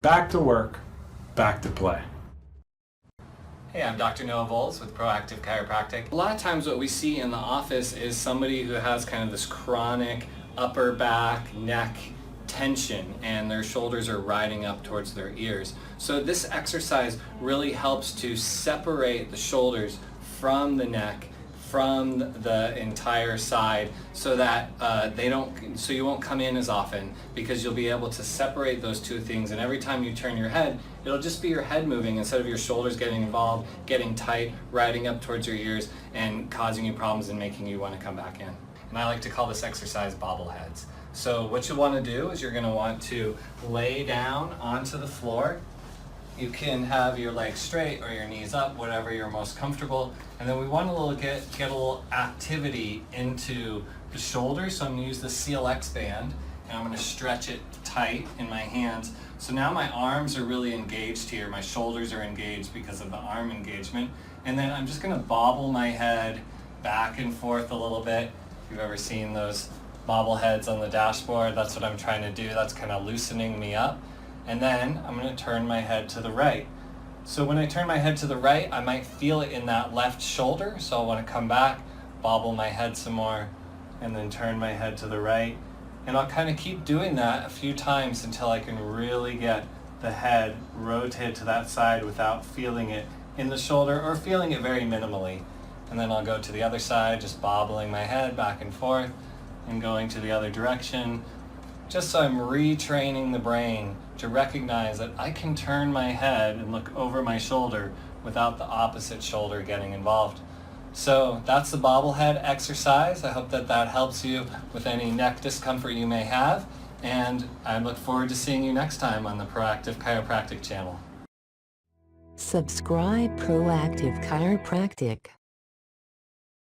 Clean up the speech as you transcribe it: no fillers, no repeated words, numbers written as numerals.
Back to work, back to play. Hey, I'm Dr. Volz with ProActive Chiropractic. A lot of times what we see in the office is somebody who has kind of this chronic upper back, neck tension, and their shoulders are riding up towards their ears. So this exercise really helps to separate the shoulders from the neck, from the entire side, so that so you won't come in as often, because you'll be able to separate those two things, and every time you turn your head, it'll just be your head moving instead of your shoulders getting involved, getting tight, riding up towards your ears, and causing you problems and making you want to come back in. And I like to call this exercise bobbleheads. So what you want to do is you're going to want to lay down onto the floor. You can have your legs straight or your knees up, whatever you're most comfortable. And then we want to get a little activity into the shoulders. So I'm going to use the CLX band, and I'm going to stretch it tight in my hands. So now my arms are really engaged here. My shoulders are engaged because of the arm engagement. And then I'm just going to bobble my head back and forth a little bit. If you've ever seen those bobbleheads on the dashboard, that's what I'm trying to do. That's kind of loosening me up. And then I'm going to turn my head to the right. So when I turn my head to the right, I might feel it in that left shoulder. So I want to come back, bobble my head some more, and then turn my head to the right. And I'll kind of keep doing that a few times until I can really get the head rotated to that side without feeling it in the shoulder or feeling it very minimally. And then I'll go to the other side, just bobbling my head back and forth and going to the other direction, just so I'm retraining the brain to recognize that I can turn my head and look over my shoulder without the opposite shoulder getting involved. So that's the bobblehead exercise. I hope that helps you with any neck discomfort you may have, and I look forward to seeing you next time on the ProActive Chiropractic channel. Subscribe ProActive Chiropractic.